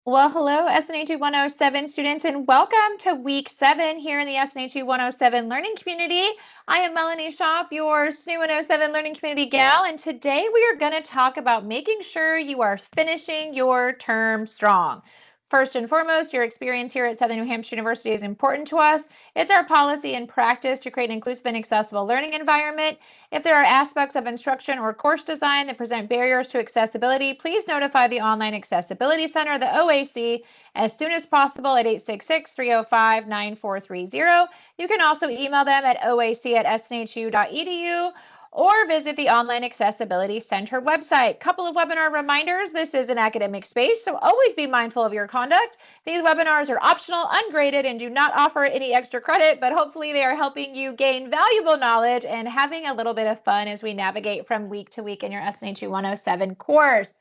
Well, hello, SNHU 107 students, and welcome to week 7 here in the SNHU 107 learning community. I am Melanie Shop, your SNHU 107 learning community gal, and today we are going to talk about making sure you are finishing your term strong. First and foremost, your experience here at Southern New Hampshire University is important to us. It's our policy and practice to create an inclusive and accessible learning environment. If there are aspects of instruction or course design that present barriers to accessibility, please notify the Online Accessibility Center, the OAC, as soon as possible at 866-305-9430. You can also email them at oac@snhu.edu or visit the Online Accessibility Center website. Couple of webinar reminders. This is an academic space, so always be mindful of your conduct. These webinars are optional, ungraded, and do not offer any extra credit, but hopefully they are helping you gain valuable knowledge and having a little bit of fun as we navigate from week to week in your SNHU 107 course.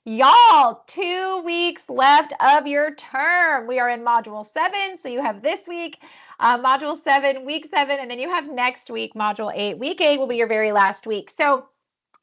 Y'all, 2 weeks left of your term. We are in module 7, so you have this week, module 7, week 7, and then you have next week, module 8. Week 8 will be your very last week. So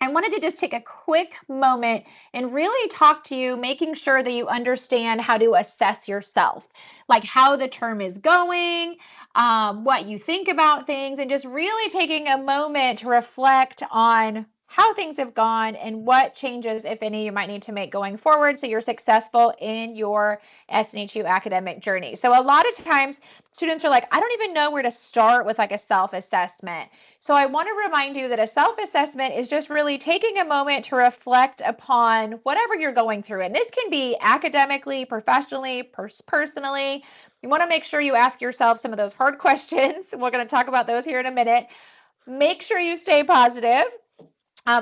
I wanted to just take a quick moment and really talk to you, making sure that you understand how to assess yourself, like how the term is going, what you think about things, and just really taking a moment to reflect on how things have gone and what changes, if any, you might need to make going forward so you're successful in your SNHU academic journey. So a lot of times students are like, I don't even know where to start with like a self-assessment. So I want to remind you that a self-assessment is just really taking a moment to reflect upon whatever you're going through. And this can be academically, professionally, personally. You want to make sure you ask yourself some of those hard questions. We're going to talk about those here in a minute. Make sure you stay positive.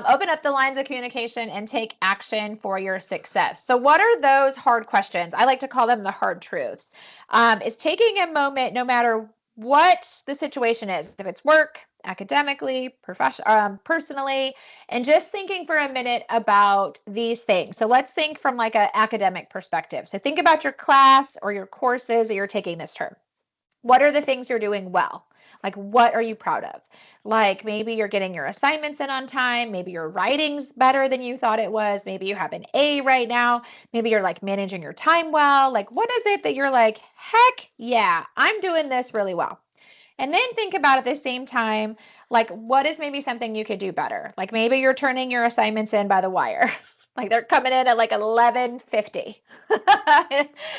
Open up the lines of communication and take action for your success. So what are those hard questions? I like to call them the hard truths. It's taking a moment, no matter what the situation is, if it's work, academically, personally, and just thinking for a minute about these things. So let's think from like an academic perspective. So think about your class or your courses that you're taking this term. What are the things you're doing well? Like, what are you proud of? Like, maybe you're getting your assignments in on time. Maybe your writing's better than you thought it was. Maybe you have an A right now. Maybe you're like managing your time well. Like, what is it that you're like, heck yeah, I'm doing this really well? And then think about at the same time, like, what is maybe something you could do better? Like, maybe you're turning your assignments in by the wire. Like they're coming in at like 11:50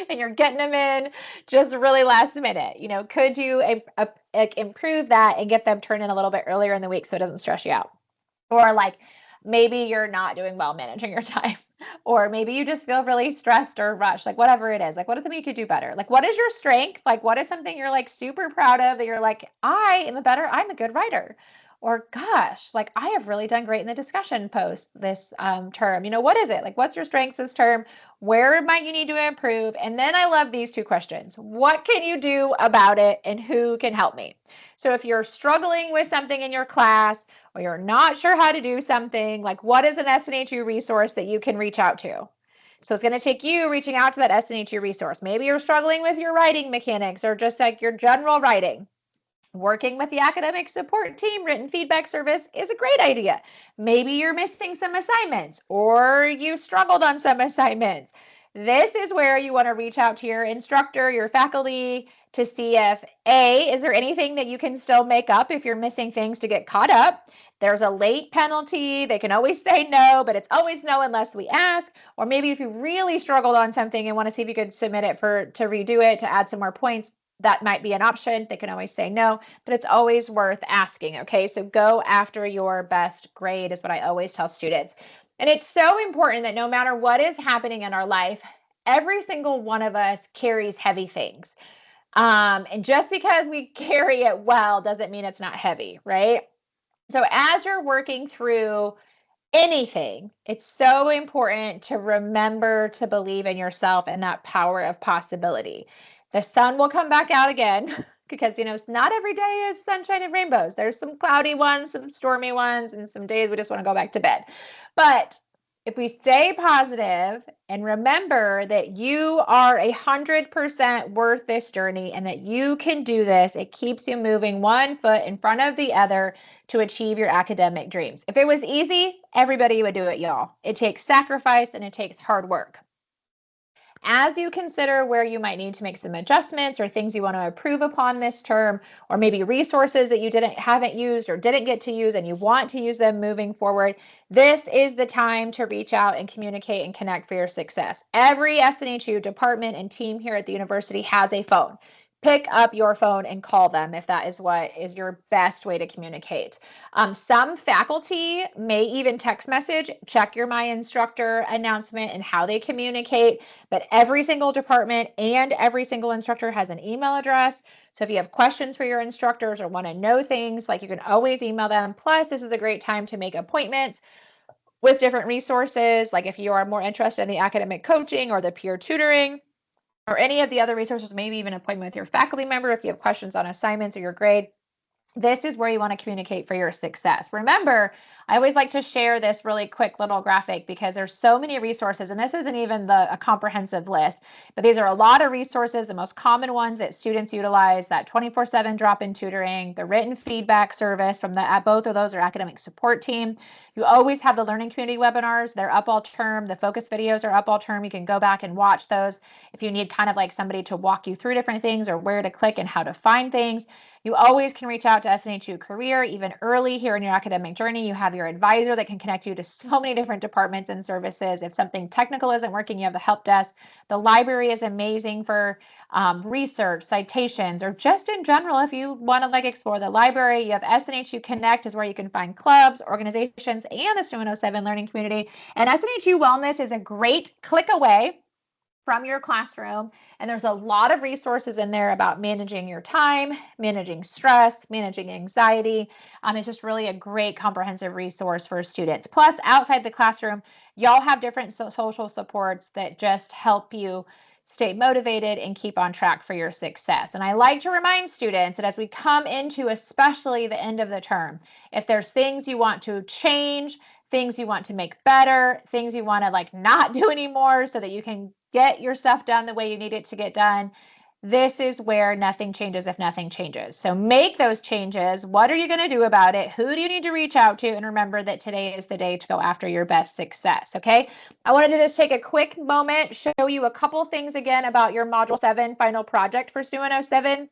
and you're getting them in just really last minute. Could you improve that and get them turned in a little bit earlier in the week so it doesn't stress you out? Or like maybe you're not doing well managing your time, or maybe you just feel really stressed or rushed, like whatever it is. Like, what is something you could do better? Like, what is your strength? Like, what is something you're like super proud of that you're like, I'm a good writer? Or gosh, like I have really done great in the discussion post this term. What is it? Like, what's your strengths this term? Where might you need to improve? And then I love these 2 questions. What can you do about it and who can help me? So if you're struggling with something in your class or you're not sure how to do something, like what is an SNHU resource that you can reach out to? So it's going to take you reaching out to that SNHU resource. Maybe you're struggling with your writing mechanics or just like your general writing. Working with the academic support team written feedback service is a great idea. Maybe you're missing some assignments or you struggled on some assignments. This is where you want to reach out to your instructor, your faculty, to see if is there anything that you can still make up if you're missing things to get caught up? There's a late penalty. They can always say no, but it's always no unless we ask. Or maybe if you really struggled on something and want to see if you could submit it to redo it to add some more points, that might be an option. They can always say no, but it's always worth asking. Okay, so go after your best grade is what I always tell students. And it's so important that no matter what is happening in our life, every single one of us carries heavy things. And just because we carry it well doesn't mean it's not heavy, right? So as you're working through anything, it's so important to remember to believe in yourself and that power of possibility. The sun will come back out again because, it's not every day is sunshine and rainbows. There's some cloudy ones, some stormy ones, and some days we just want to go back to bed. But if we stay positive and remember that you are 100% worth this journey and that you can do this, it keeps you moving one foot in front of the other to achieve your academic dreams. If it was easy, everybody would do it, y'all. It takes sacrifice and it takes hard work. as you consider where you might need to make some adjustments or things you want to improve upon this term, or maybe resources that you haven't used or didn't get to use and you want to use them moving forward, this is the time to reach out and communicate and connect for your success. Every SNHU department and team here at the university has a phone. Pick up your phone and call them if that is what is your best way to communicate. Some faculty may even text message, check your My Instructor announcement and how they communicate, but every single department and every single instructor has an email address. So if you have questions for your instructors or want to know things, like, you can always email them. Plus, this is a great time to make appointments with different resources. Like if you are more interested in the academic coaching or the peer tutoring, or any of the other resources, maybe even an appointment with your faculty member if you have questions on assignments or your grade. This is where you want to communicate for your success. Remember, I always like to share this really quick little graphic because there's so many resources, and this isn't even a comprehensive list, but these are a lot of resources. The most common ones that students utilize, that 24/7 drop-in tutoring, the written feedback service from both of those are academic support team. You always have the learning community webinars. They're up all term. The focus videos are up all term. You can go back and watch those if you need kind of like somebody to walk you through different things or where to click and how to find things. You always can reach out to SNHU Career even early here in your academic journey. You have your advisor that can connect you to so many different departments and services. If something technical isn't working, you have the help desk. The library is amazing for research, citations, or just in general, if you want to explore the library. You have SNHU Connect is where you can find clubs, organizations, and the SNHU 107 learning community. And SNHU Wellness is a great click away from your classroom. And there's a lot of resources in there about managing your time, managing stress, managing anxiety. It's just really a great comprehensive resource for students. Plus, outside the classroom, y'all have different social supports that just help you stay motivated and keep on track for your success. And I like to remind students that as we come into especially the end of the term, if there's things you want to change, things you want to make better, things you want to not do anymore so that you can get your stuff done the way you need it to get done, this is where nothing changes if nothing changes. So make those changes. What are you going to do about it? Who do you need to reach out to? And remember that today is the day to go after your best success. Okay. I wanted to just take a quick moment, show you a couple things again about your Module 7 final project for SNHU 107.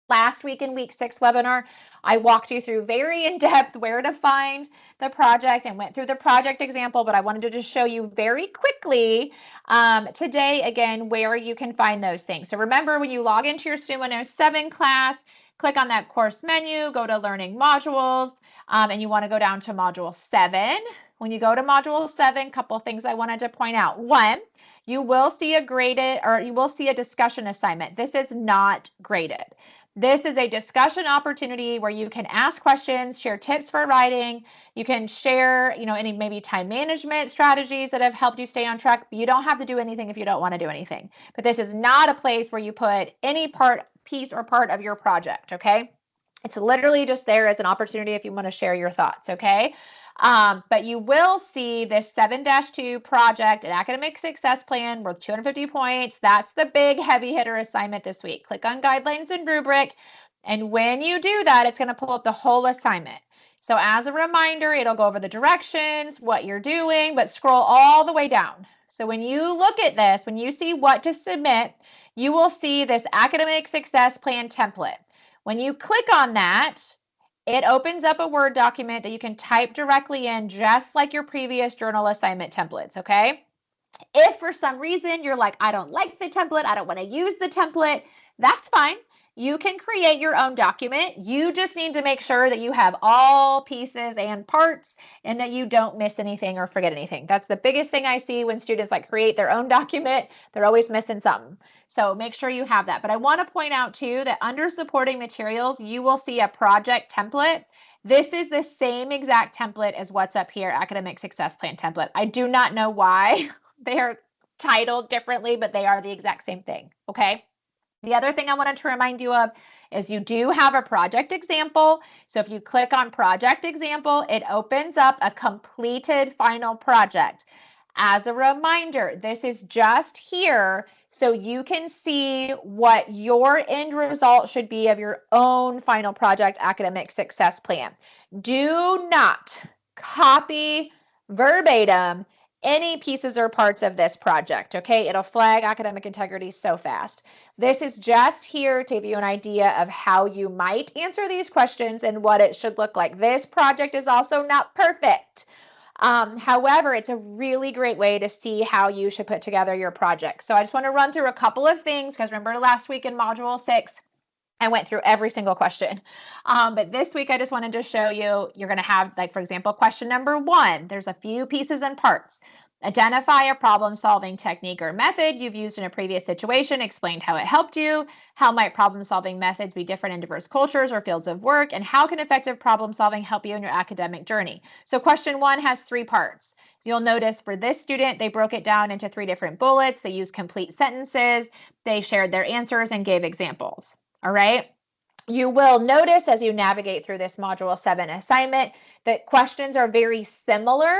Last week in week 6 webinar, I walked you through very in-depth where to find the project and went through the project example, but I wanted to just show you very quickly today, again, where you can find those things. So remember, when you log into your SNHU 107 class, click on that course menu, go to learning modules, and you want to go down to module 7. When you go to module 7, a couple things I wanted to point out. One, you will see a graded, or you will see a discussion assignment. This is not graded. This is a discussion opportunity where you can ask questions, share tips for writing. You can share, any maybe time management strategies that have helped you stay on track. But you don't have to do anything if you don't want to do anything. But this is not a place where you put any piece or part of your project, okay? It's literally just there as an opportunity if you want to share your thoughts, okay? But you will see this 7-2 project, an academic success plan worth 250 points. That's the big heavy hitter assignment this week. Click on guidelines and rubric. And when you do that, it's going to pull up the whole assignment. So as a reminder, it'll go over the directions, what you're doing, but scroll all the way down. So when you look at this, when you see what to submit, you will see this academic success plan template. When you click on that, it opens up a Word document that you can type directly in, just like your previous journal assignment templates, okay? If for some reason you're like, I don't like the template, I don't want to use the template, that's fine. You can create your own document. You just need to make sure that you have all pieces and parts and that you don't miss anything or forget anything. That's the biggest thing I see when students create their own document. They're always missing something. So make sure you have that. But I want to point out too that under supporting materials, you will see a project template. This is the same exact template as what's up here, academic success plan template. I do not know why they are titled differently, but they are the exact same thing, okay? The other thing I wanted to remind you of is you do have a project example. So if you click on project example, it opens up a completed final project. As a reminder, this is just here so you can see what your end result should be of your own final project academic success plan. Do not copy verbatim any pieces or parts of this project, okay? It'll flag academic integrity so fast. This is just here to give you an idea of how you might answer these questions and what it should look like. This project is also not perfect. However, it's a really great way to see how you should put together your project. So I just want to run through a couple of things because remember last week in Module 6, I went through every single question. But this week, I just wanted to show you, you're going to have, like, for example, question number 1. There's a few pieces and parts. Identify a problem-solving technique or method you've used in a previous situation, explain how it helped you, how might problem-solving methods be different in diverse cultures or fields of work, and how can effective problem-solving help you in your academic journey? So question 1 has 3 parts. You'll notice for this student, they broke it down into 3 different bullets. They used complete sentences, they shared their answers, and gave examples. All right. You will notice as you navigate through this Module 7 assignment that questions are very similar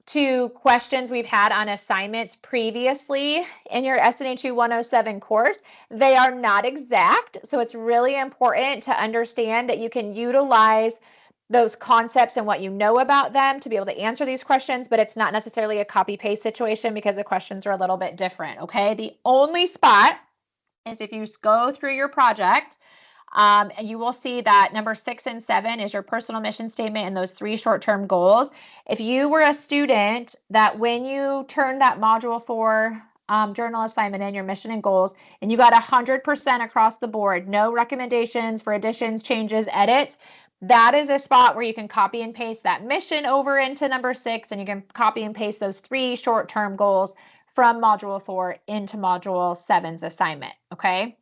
to questions we've had on assignments previously in your SNHU 107 course. They are not exact, so it's really important to understand that you can utilize those concepts and what you know about them to be able to answer these questions, but it's not necessarily a copy-paste situation because the questions are a little bit different, okay? The only spot is if you go through your project, and you will see that number 6 and 7 is your personal mission statement and those 3 short-term goals. If you were a student that when you turned that Module 4 journal assignment in, your mission and goals, and you got 100% across the board, no recommendations for additions, changes, edits, that is a spot where you can copy and paste that mission over into number 6, and you can copy and paste those 3 short-term goals from Module 4 into Module 7's assignment, okay?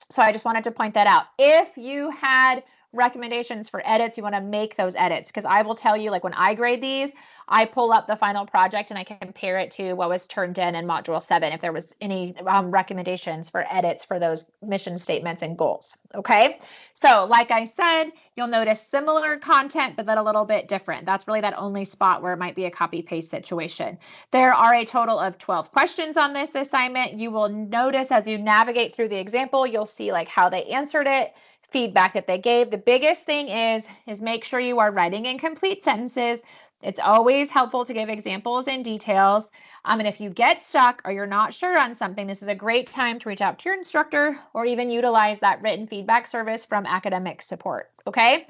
So I just wanted to point that out. If you had recommendations for edits, you want to make those edits, because I will tell you, like when I grade these, I pull up the final project and I compare it to what was turned in Module 7 if there was any recommendations for edits for those mission statements and goals, okay? So like I said, you'll notice similar content, but then a little bit different. That's really that only spot where it might be a copy-paste situation. There are a total of 12 questions on this assignment. You will notice as you navigate through the example, you'll see like how they answered it, feedback that they gave. The biggest thing is make sure you are writing in complete sentences. It's always helpful to give examples and details. And if you get stuck or you're not sure on something, this is a great time to reach out to your instructor or even utilize that written feedback service from academic support, okay?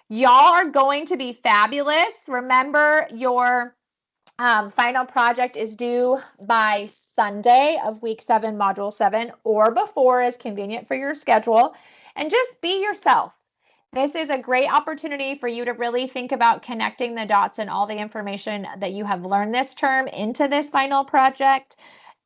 Y'all are going to be fabulous. Remember, your final project is due by Sunday of week 7, Module 7, or before is convenient for your schedule. And just be yourself. This is a great opportunity for you to really think about connecting the dots and all the information that you have learned this term into this final project.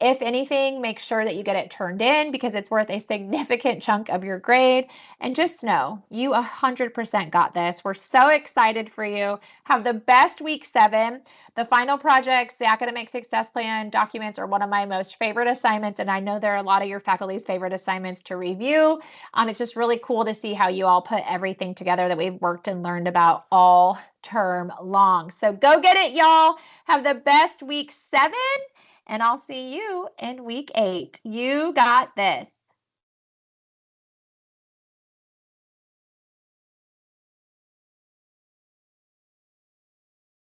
If anything, make sure that you get it turned in because it's worth a significant chunk of your grade. And just know, you 100% got this. We're so excited for you. Have the best week 7. The final projects, the academic success plan documents are one of my most favorite assignments, and I know they're a lot of your faculty's favorite assignments to review. It's just really cool to see how you all put everything together that we've worked and learned about all term long. So go get it, y'all. Have the best week 7. And I'll see you in week 8. You got this.